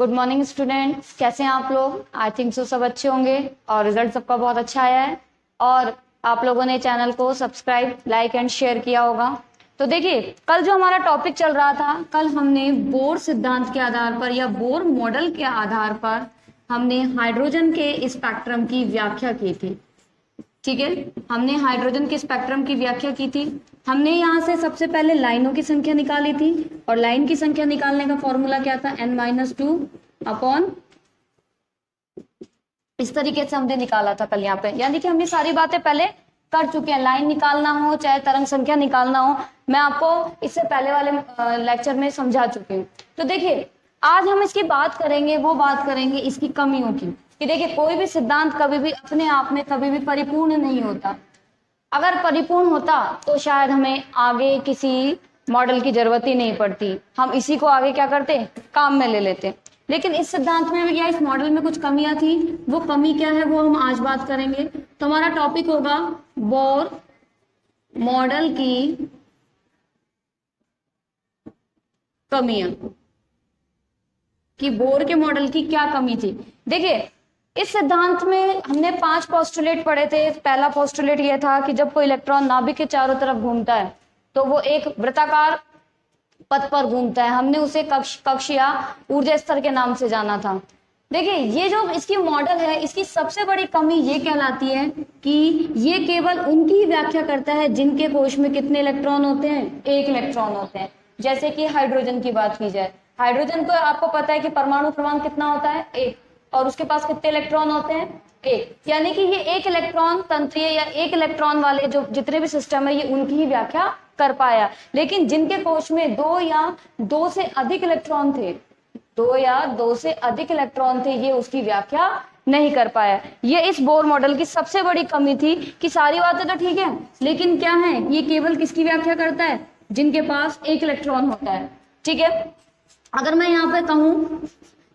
Good morning students, कैसे हैं आप लोग? आई थिंक सो सब अच्छे होंगे और रिजल्ट सबका बहुत अच्छा आया है और आप लोगों ने चैनल को सब्सक्राइब, लाइक एंड शेयर किया होगा। तो देखिए, कल जो हमारा टॉपिक चल रहा था, कल हमने बोर सिद्धांत के आधार पर या बोर मॉडल के आधार पर हमने हाइड्रोजन के स्पेक्ट्रम की व्याख्या की थी। ठीक है, हमने हाइड्रोजन के स्पेक्ट्रम की व्याख्या की थी। हमने यहाँ से सबसे पहले लाइनों की संख्या निकाली थी और लाइन की संख्या निकालने का फॉर्मूला क्या था? n-2 अपॉन, इस तरीके से हमने निकाला था कल यहाँ पे। यानी कि हमने सारी बातें पहले कर चुके हैं। लाइन निकालना हो चाहे तरंग संख्या निकालना हो, मैं आपको इससे पहले वाले लेक्चर में समझा चुकी हूँ। तो देखिए, आज हम इसकी बात करेंगे, वो बात करेंगे इसकी कमियों की, कि देखिए कोई भी सिद्धांत कभी भी अपने आप में कभी भी परिपूर्ण नहीं होता। अगर परिपूर्ण होता तो शायद हमें आगे किसी मॉडल की जरूरत ही नहीं पड़ती, हम इसी को आगे क्या करते, काम में ले लेते। लेकिन इस सिद्धांत में या इस मॉडल में कुछ कमियां थी। वो कमी क्या है वो हम आज बात करेंगे। तो हमारा टॉपिक होगा बोर मॉडल की कमियां, कि बोर के मॉडल की क्या कमी थी। देखिए, इस सिद्धांत में हमने 5 पोस्टुलेट पढ़े थे। पहला पोस्टुलेट यह था कि जब कोई इलेक्ट्रॉन नाभिक के चारों तरफ घूमता है तो वो एक वृत्ताकार पथ पर घूमता है। हमने उसे कक्ष या ऊर्जा स्तर के नाम से जाना था। देखिए, ये जो इसकी मॉडल है, इसकी सबसे बड़ी कमी ये कहलाती है कि ये केवल उनकी ही व्याख्या करता है जिनके कोश में कितने इलेक्ट्रॉन होते हैं, 1 इलेक्ट्रॉन होते हैं। जैसे कि हाइड्रोजन की बात की जाए, हाइड्रोजन को आपको पता है कि परमाणु क्रमांक कितना होता है, 1, और उसके पास कितने इलेक्ट्रॉन होते हैं, 1। यानी कि ये 1 इलेक्ट्रॉन तंत्रीय या 1 इलेक्ट्रॉन वाले जो जितने भी सिस्टम है, ये उनकी ही व्याख्या कर पाया। लेकिन जिनके कोश में 2 या 2 से अधिक इलेक्ट्रॉन थे, 2 या 2 से अधिक इलेक्ट्रॉन थे, ये उसकी व्याख्या नहीं कर पाया। ये इस बोर मॉडल की सबसे बड़ी कमी थी कि सारी बातें तो ठीक है, लेकिन क्या है, ये केवल किसकी व्याख्या करता है, जिनके पास 1 इलेक्ट्रॉन होता है। ठीक है, अगर मैं यहाँ पे कहूं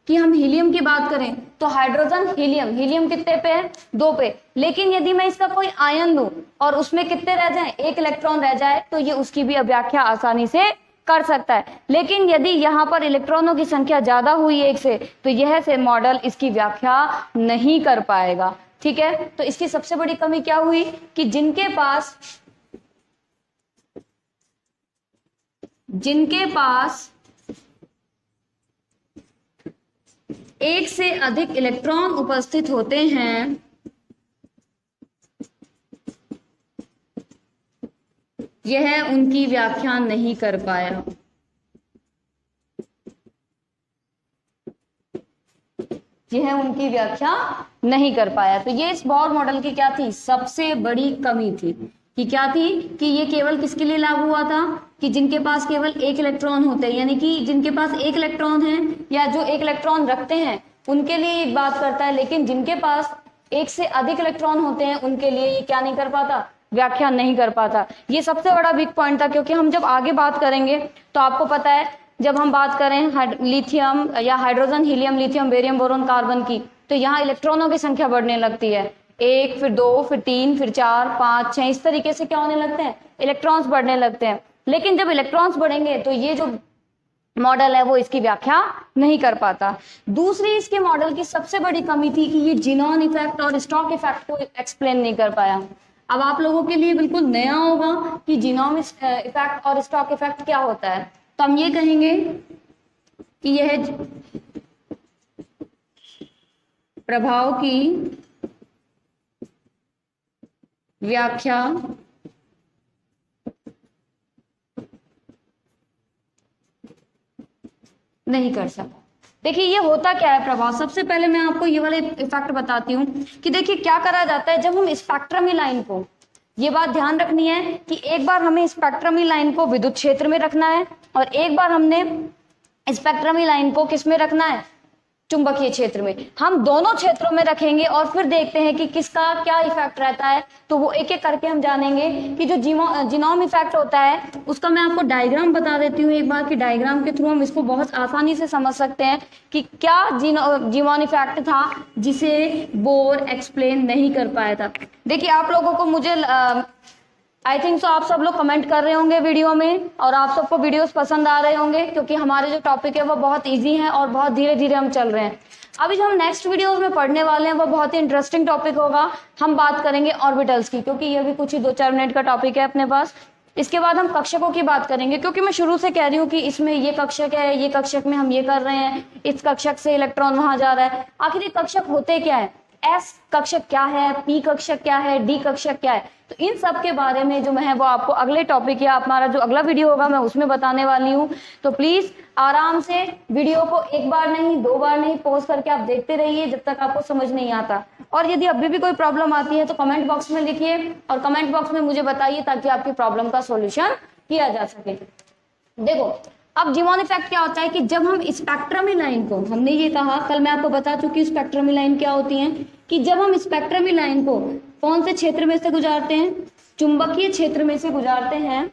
कि हम हीलियम की बात करें तो हाइड्रोजन, हीलियम कितने पे है, 2 पे। लेकिन यदि मैं इसका कोई आयन लूं और उसमें कितने रह जाए, 1 इलेक्ट्रॉन रह जाए, तो ये उसकी भी व्याख्या आसानी से कर सकता है। लेकिन यदि यहाँ पर इलेक्ट्रॉनों की संख्या ज्यादा हुई 1 से, तो यह से मॉडल इसकी व्याख्या नहीं कर पाएगा। ठीक है, तो इसकी सबसे बड़ी कमी क्या हुई कि जिनके पास 1 से अधिक इलेक्ट्रॉन उपस्थित होते हैं, यह उनकी व्याख्या नहीं कर पाया। यह उनकी व्याख्या नहीं कर पाया। तो ये इस बोर मॉडल की क्या थी, सबसे बड़ी कमी थी। कि क्या थी कि ये केवल किसके लिए लागू हुआ था कि जिनके पास केवल 1 इलेक्ट्रॉन होते हैं, यानी कि जिनके पास 1 इलेक्ट्रॉन है या जो 1 इलेक्ट्रॉन रखते हैं उनके लिए ये बात करता है। लेकिन जिनके पास 1 से अधिक इलेक्ट्रॉन होते हैं उनके लिए ये क्या नहीं कर पाता, व्याख्या नहीं कर पाता। ये सबसे बड़ा वीक पॉइंट था, क्योंकि हम जब आगे बात करेंगे तो आपको पता है, जब हम बात करें लिथियम या hydrogen, helium, lithium, barium, boron, carbon की, तो यहाँ इलेक्ट्रॉनों की संख्या बढ़ने लगती है। 1, फिर 2, फिर 3, फिर 4, 5, 6, इस तरीके से क्या होने लगते हैं, इलेक्ट्रॉन्स बढ़ने लगते हैं। लेकिन जब इलेक्ट्रॉन्स बढ़ेंगे तो ये जो मॉडल है वो इसकी व्याख्या नहीं कर पाता। दूसरी इसके मॉडल की सबसे बड़ी कमी थी कि ये ज़ीनॉन इफेक्ट और स्टॉक इफेक्ट को एक्सप्लेन नहीं कर पाया। अब आप लोगों के लिए बिल्कुल नया होगा कि ज़ीनॉन इफेक्ट और स्टॉक इफेक्ट क्या होता है। तो हम ये कहेंगे कि यह प्रभाव की व्याख्या नहीं कर सका। देखिए, ये होता क्या है प्रभाव, सबसे पहले मैं आपको ये वाले इफेक्ट बताती हूँ कि देखिए क्या करा जाता है जब हम स्पेक्ट्रमी लाइन को, ये बात ध्यान रखनी है कि एक बार हमें स्पेक्ट्रमी लाइन को विद्युत क्षेत्र में रखना है और एक बार हमने स्पेक्ट्रमी लाइन को किस में रखना है, चुंबकीय क्षेत्र में। हम दोनों क्षेत्रों में रखेंगे और फिर देखते हैं कि किसका क्या इफेक्ट रहता है। तो वो एक एक करके हम जानेंगे कि जो जीनोम इफेक्ट होता है उसका मैं आपको डायग्राम बता देती हूँ एक बार, कि डायग्राम के थ्रू हम इसको बहुत आसानी से समझ सकते हैं कि क्या जीनोम इफेक्ट था जिसे बोर एक्सप्लेन नहीं कर पाया था। देखिए, आप लोगों को मुझे आई थिंक सो आप सब लोग कमेंट कर रहे होंगे वीडियो में, और आप सबको वीडियोस पसंद आ रहे होंगे, क्योंकि हमारे जो टॉपिक है वो बहुत इजी है और बहुत धीरे धीरे हम चल रहे हैं। अभी जो हम नेक्स्ट वीडियोस में पढ़ने वाले हैं वो बहुत ही इंटरेस्टिंग टॉपिक होगा। हम बात करेंगे ऑर्बिटल्स की, क्योंकि ये भी कुछ ही 2-4 मिनट का टॉपिक है अपने पास। इसके बाद हम कक्षकों की बात करेंगे, क्योंकि मैं शुरू से कह रही हूँ कि इसमें ये कक्षक है, ये कक्षक में हम ये कर रहे हैं, इस कक्षक से इलेक्ट्रॉन वहां जा रहा है। आखिर ये कक्षक होते क्या है, एस कक्षक क्या है, पी कक्षक क्या है, डी कक्षक क्या है, तो इन सब के बारे में जो मैं वो आपको अगले टॉपिक या हमारा जो अगला वीडियो होगा मैं उसमें बताने वाली हूँ। तो प्लीज आराम से वीडियो को 1 बार नहीं 2 बार नहीं पॉज करके आप देखते रहिए जब तक आपको समझ नहीं आता। और यदि अभी भी कोई प्रॉब्लम आती है तो कमेंट बॉक्स में लिखिए और कमेंट बॉक्स में मुझे बताइए, ताकि आपकी प्रॉब्लम का सॉल्यूशन किया जा सके। देखो अब जीमॉन इफेक्ट क्या होता है कि जब हम स्पेक्ट्रमी लाइन को, हमने ये कहा कल मैं आपको बता चुकी हूँ स्पेक्ट्रमी लाइन क्या होती है, कि जब हम स्पेक्ट्रमी लाइन को कौन से क्षेत्र में से गुजारते हैं, चुंबकीय क्षेत्र में से गुजारते हैं,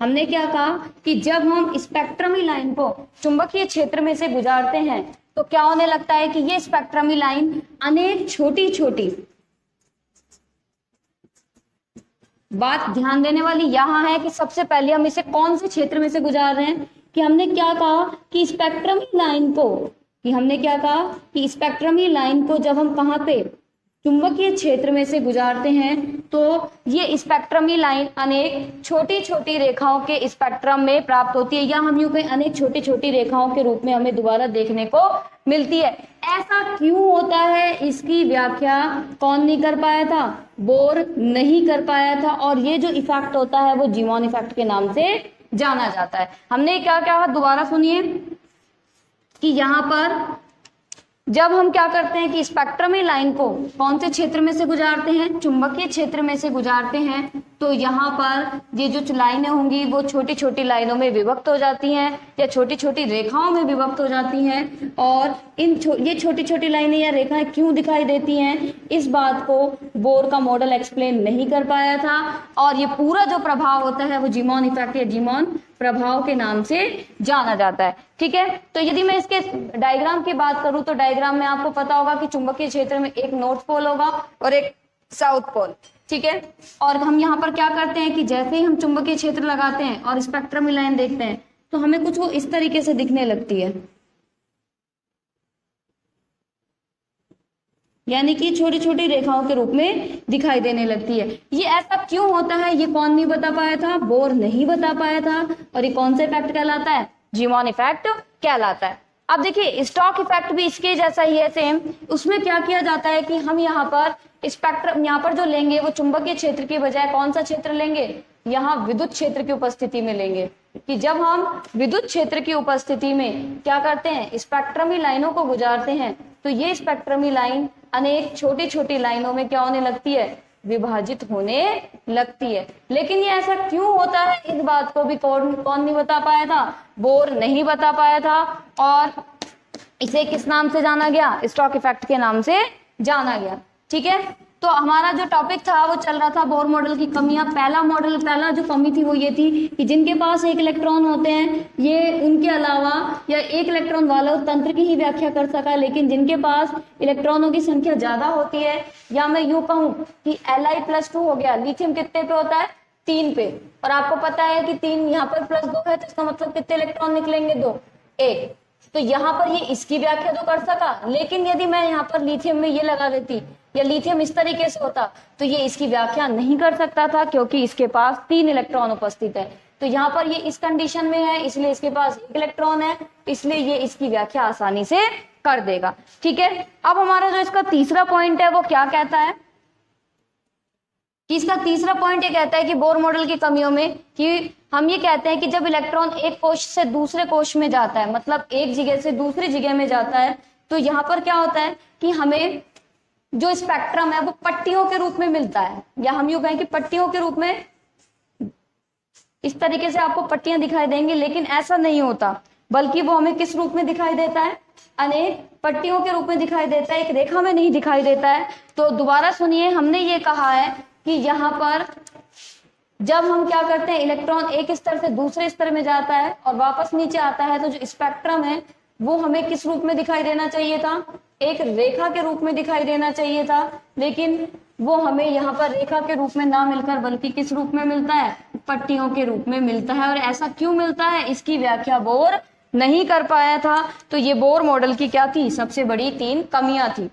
हमने क्या कहा कि जब हम स्पेक्ट्रमी लाइन को चुंबकीय क्षेत्र में से गुजारते हैं तो क्या होने लगता है कि ये स्पेक्ट्रमी लाइन अनेक छोटी छोटी, बात ध्यान देने वाली यहां है कि सबसे पहले हम इसे कौन से क्षेत्र में से गुजार रहे हैं, कि हमने क्या कहा कि स्पेक्ट्रमी लाइन को, कि हमने क्या कहा कि स्पेक्ट्रमी लाइन को जब हम कहां पे चुंबकीय क्षेत्र में से गुजारते हैं तो ये स्पेक्ट्रमी लाइन अनेक छोटी छोटी रेखाओं के स्पेक्ट्रम में प्राप्त होती है, या हम यूं कहें अनेक छोटी छोटी रेखाओं के रूप में हमें दोबारा देखने को मिलती है। ऐसा क्यों होता है, इसकी व्याख्या कौन नहीं कर पाया था, बोर नहीं कर पाया था, और ये जो इफेक्ट होता है वो जीमॉन इफेक्ट के नाम से जाना जाता है। हमने क्या कहा, दोबारा सुनिए, कि यहाँ पर जब हम क्या करते हैं कि स्पेक्ट्रमी लाइन को कौन से क्षेत्र में से गुजारते हैं, चुंबकीय क्षेत्र में से गुजारते हैं, तो यहाँ पर ये जो लाइनें होंगी वो छोटी छोटी लाइनों में विभक्त हो जाती हैं या छोटी छोटी रेखाओं में विभक्त हो जाती हैं। और ये छोटी छोटी लाइनें या रेखाएं क्यों दिखाई देती हैं, इस बात को बोर का मॉडल एक्सप्लेन नहीं कर पाया था, और ये पूरा जो प्रभाव होता है वो जीमॉन इफेक्ट या जीमॉन प्रभाव के नाम से जाना जाता है। ठीक है, तो यदि मैं इसके डायग्राम की बात करूं तो डायग्राम में आपको पता होगा कि चुंबकीय क्षेत्र में एक नॉर्थ पोल होगा और एक साउथ पोल। ठीक है, और हम यहाँ पर क्या करते हैं कि जैसे ही हम चुंबकीय क्षेत्र लगाते हैं और स्पेक्ट्रमी लाइन देखते हैं तो हमें कुछ वो इस तरीके से दिखने लगती है, यानी कि छोटी छोटी रेखाओं के रूप में दिखाई देने लगती है। ये ऐसा क्यों होता है ये कौन नहीं बता पाया था, बोर नहीं बता पाया था, और ये कौन सा इफेक्ट कहलाता है, जीमॉन इफेक्ट कहलाता है। अब देखिए स्टॉक इफेक्ट भी इसके जैसा ही है सेम। उसमें क्या किया जाता है कि हम यहाँ पर स्पेक्ट्रम यहाँ पर जो लेंगे वो चुंबकीय क्षेत्र की बजाय कौन सा क्षेत्र लेंगे, यहाँ विद्युत क्षेत्र की उपस्थिति में लेंगे, कि जब हम विद्युत क्षेत्र की उपस्थिति में क्या करते हैं, स्पेक्ट्रमी लाइनों को गुजारते हैं, तो ये स्पेक्ट्रमी लाइन अनेक छोटी छोटी लाइनों में क्या होने लगती है, विभाजित होने लगती है। लेकिन ये ऐसा क्यों होता है, इस बात को भी कौन नहीं बता पाया था, बोर नहीं बता पाया था, और इसे किस नाम से जाना गया, स्टॉक इफेक्ट के नाम से जाना गया। ठीक है, तो हमारा जो टॉपिक था वो चल रहा था बोर मॉडल की कमियां। पहला जो कमी थी वो ये थी कि जिनके पास एक इलेक्ट्रॉन होते हैं ये उनके अलावा या एक इलेक्ट्रॉन वाला तंत्र की ही व्याख्या कर सका, लेकिन जिनके पास इलेक्ट्रॉनों की संख्या ज्यादा होती है, या मैं यूं कहूं कि Li+2 हो गया, लिथियम कितने पे होता है, 3 पे, और आपको पता है कि 3 यहाँ पर +2 है, तो इसका मतलब कितने इलेक्ट्रॉन निकलेंगे, 2, 1। तो यहाँ पर ये इसकी व्याख्या तो कर सका, लेकिन यदि मैं यहाँ पर लिथियम में ये लगा देती या लिथियम इस तरीके से होता तो ये इसकी व्याख्या नहीं कर सकता था, क्योंकि इसके पास 3 इलेक्ट्रॉन उपस्थित है। तो यहाँ पर ये इस कंडीशन में है, इसलिए इसके पास 1 इलेक्ट्रॉन है, इसलिए ये इसकी व्याख्या आसानी से कर देगा। ठीक है, अब हमारा जो इसका तीसरा पॉइंट है वो क्या कहता है, कि इसका तीसरा पॉइंट ये कहता है कि बोर मॉडल की कमियों में कि हम ये कहते हैं कि जब इलेक्ट्रॉन एक कोश से दूसरे कोश में जाता है, मतलब एक जगह से दूसरी जगह में जाता है, तो यहाँ पर क्या होता है कि हमें जो स्पेक्ट्रम है वो पट्टियों के रूप में मिलता है, या हम यूं कहें कि पट्टियों के रूप में, इस तरीके से आपको पट्टियां दिखाई देंगी, लेकिन ऐसा नहीं होता, बल्कि वो हमें किस रूप में दिखाई देता है, अनेक पट्टियों के रूप में दिखाई देता है, एक रेखा में नहीं दिखाई देता है। तो दोबारा सुनिए, हमने ये कहा है कि यहाँ पर जब हम क्या करते हैं, इलेक्ट्रॉन एक स्तर से दूसरे स्तर में जाता है और वापस नीचे आता है, तो जो स्पेक्ट्रम है वो हमें किस रूप में दिखाई देना चाहिए था, एक रेखा के रूप में दिखाई देना चाहिए था, लेकिन वो हमें यहाँ पर रेखा के रूप में ना मिलकर बल्कि किस रूप में मिलता है, पट्टियों के रूप में मिलता है। और ऐसा क्यों मिलता है, इसकी व्याख्या बोर नहीं कर पाया था। तो ये बोर मॉडल की क्या थी, सबसे बड़ी 3 कमियां थी।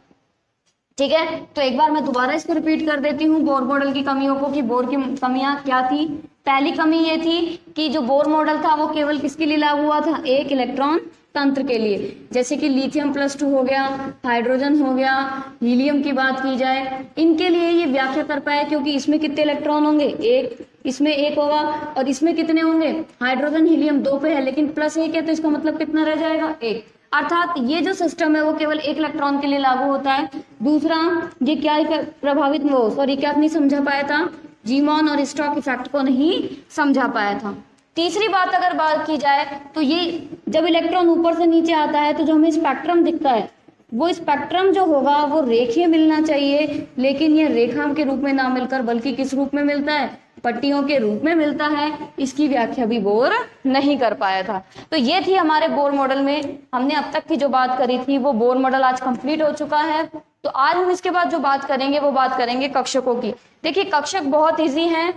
ठीक है, तो एक बार मैं दोबारा इसको रिपीट कर देती हूँ बोर मॉडल की कमियों को, कि बोर की कमियां क्या थी। पहली कमी ये थी कि जो बोर मॉडल था वो केवल किसके लिए लागू हुआ था, एक इलेक्ट्रॉन तंत्र के लिए, जैसे कि लिथियम +2 हो गया, हाइड्रोजन हो गया, हीलियम की बात की जाए, इनके लिए ये व्याख्या कर पाए क्योंकि इसमें कितने इलेक्ट्रॉन होंगे, एक, इसमें एक होगा, और इसमें कितने होंगे, हाइड्रोजन हीलियम 2 पे है लेकिन +1 है, तो इसका मतलब कितना रह जाएगा, 1। अर्थात ये जो सिस्टम है वो केवल एक इलेक्ट्रॉन के लिए लागू होता है। दूसरा, ये क्या प्रभावित वो सॉरी क्या नहीं समझा पाया था, जीमॉन और स्टॉक इफेक्ट को नहीं समझा पाया था। तीसरी बात अगर बात की जाए तो ये जब इलेक्ट्रॉन ऊपर से नीचे आता है तो जो हमें स्पेक्ट्रम दिखता है वो स्पेक्ट्रम जो होगा वो रेखीय मिलना चाहिए, लेकिन ये रेखा के रूप में ना मिलकर बल्कि किस रूप में मिलता है, पट्टियों के रूप में मिलता है। इसकी व्याख्या भी बोर नहीं कर पाया था। तो ये थी हमारे बोर मॉडल में, हमने अब तक की जो बात करी थी वो बोर मॉडल आज कंप्लीट हो चुका है। तो आज हम इसके बाद जो बात करेंगे वो बात करेंगे कक्षकों की। देखिए कक्षक बहुत इजी हैं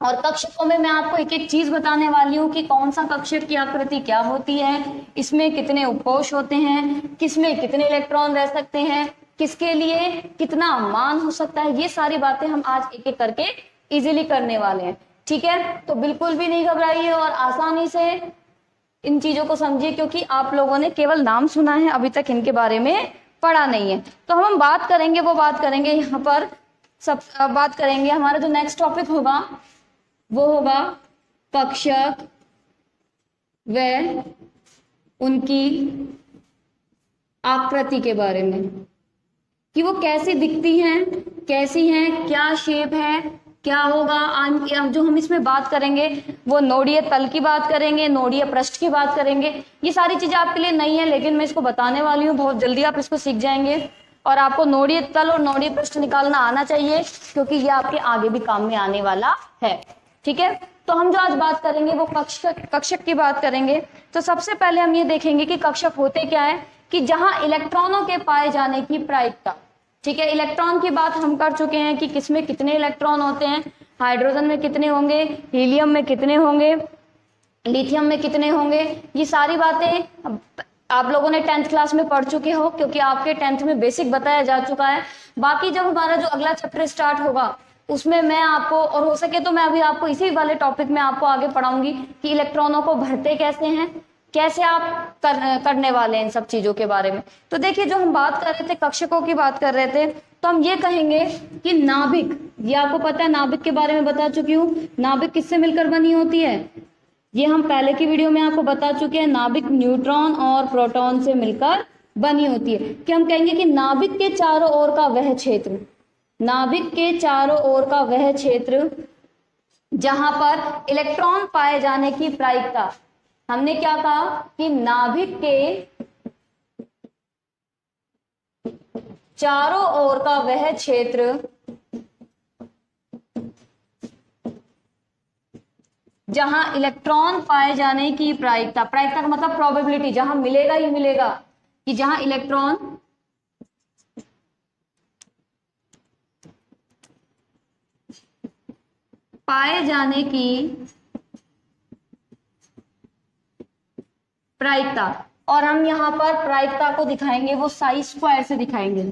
और कक्षकों में मैं आपको एक एक चीज बताने वाली हूँ कि कौन सा कक्षक की आकृति क्या होती है, इसमें कितने उपकोष होते हैं, किसमें कितने इलेक्ट्रॉन रह सकते हैं, किसके लिए कितना मान हो सकता है, ये सारी बातें हम आज एक एक करके इजीली करने वाले हैं। ठीक है, तो बिल्कुल भी नहीं घबराइए और आसानी से इन चीजों को समझिए, क्योंकि आप लोगों ने केवल नाम सुना है, अभी तक इनके बारे में पढ़ा नहीं है। तो हम बात करेंगे वो बात करेंगे यहाँ पर सब बात करेंगे, हमारा जो नेक्स्ट टॉपिक होगा वो होगा कक्षक व उनकी आकृति के बारे में, कि वो कैसी दिखती हैं, कैसी हैं, क्या शेप है, क्या होगा। जो हम इसमें बात करेंगे वो नोडीय तल की बात करेंगे, नोडीय पृष्ठ की बात करेंगे। ये सारी चीजें आपके लिए नई है लेकिन मैं इसको बताने वाली हूँ, बहुत जल्दी आप इसको सीख जाएंगे और आपको नोडीय तल और नोडीय पृष्ठ निकालना आना चाहिए क्योंकि ये आपके आगे भी काम में आने वाला है। ठीक है, तो हम जो आज बात करेंगे वो कक्षक की बात करेंगे। तो सबसे पहले हम ये देखेंगे कि कक्षक होते क्या है, कि जहां इलेक्ट्रॉनों के पाए जाने की प्रायिकता। ठीक है, इलेक्ट्रॉन की बात हम कर चुके हैं कि किसमें कितने इलेक्ट्रॉन होते हैं, हाइड्रोजन में कितने होंगे, हीलियम में कितने होंगे, लिथियम में कितने होंगे। ये सारी बातें आप लोगों ने 10th क्लास में पढ़ चुके हो क्योंकि आपके 10th में बेसिक बताया जा चुका है। बाकी जब हमारा जो अगला चैप्टर स्टार्ट होगा उसमें मैं आपको, और हो सके तो मैं अभी आपको इसी वाले टॉपिक में आपको आगे पढ़ाऊंगी कि इलेक्ट्रॉनों को भरते कैसे हैं, कैसे आप करने वाले हैं इन सब चीजों के बारे में। तो देखिए जो हम बात कर रहे थे, कक्षकों की बात कर रहे थे, तो हम ये कहेंगे कि नाभिक, ये आपको पता है नाभिक के बारे में बता चुकी हूँ, नाभिक किससे मिलकर बनी होती है, ये हम पहले की वीडियो में आपको बता चुके हैं। नाभिक न्यूट्रॉन और प्रोटॉन से मिलकर बनी होती है। कि हम कहेंगे कि नाभिक के चारों ओर का वह क्षेत्र, नाभिक के चारों ओर का वह क्षेत्र जहां पर इलेक्ट्रॉन पाए जाने की प्रायिकता, हमने क्या कहा कि नाभिक के चारों ओर का वह क्षेत्र जहां इलेक्ट्रॉन पाए जाने की प्रायिकता, प्रायिकता का मतलब प्रोबेबिलिटी, जहां मिलेगा ही मिलेगा, कि जहां इलेक्ट्रॉन पाए जाने की प्रायिकता, और हम यहाँ पर प्रायिकता को दिखाएंगे वो साई स्क्वायर से दिखाएंगे,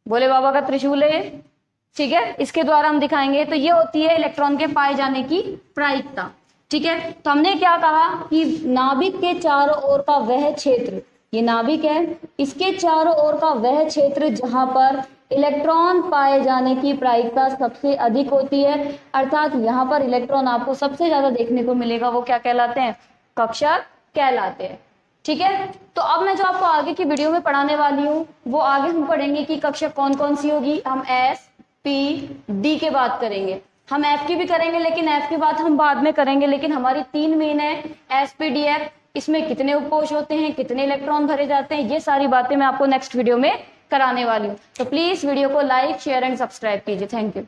बोले बाबा का त्रिशूल है। ठीक है, इसके द्वारा हम दिखाएंगे। तो ये होती है इलेक्ट्रॉन के पाए जाने की प्रायिकता। ठीक है, तो हमने क्या कहा कि नाभिक के चारों ओर का वह क्षेत्र, ये नाभिक है, इसके चारों ओर का वह क्षेत्र जहां पर इलेक्ट्रॉन पाए जाने की प्रायिकता सबसे अधिक होती है, अर्थात यहाँ पर इलेक्ट्रॉन आपको सबसे ज्यादा देखने को मिलेगा, वो क्या कहलाते हैं, कक्षक कहलाते हैं। ठीक है, तो अब मैं जो आपको आगे की वीडियो में पढ़ाने वाली हूँ वो आगे हम पढ़ेंगे कि कक्षक कौन कौन सी होगी। हम एस पी डी के बात करेंगे, हम एफ की भी करेंगे लेकिन एफ की बात हम बाद में करेंगे। लेकिन हमारी 3 मेन है, एस पी डी एफ, इसमें कितने उपकोष होते हैं, कितने इलेक्ट्रॉन भरे जाते हैं, ये सारी बातें मैं आपको नेक्स्ट वीडियो में कराने वाली हूँ। तो प्लीज वीडियो को लाइक, शेयर एंड सब्सक्राइब कीजिए। Thank you.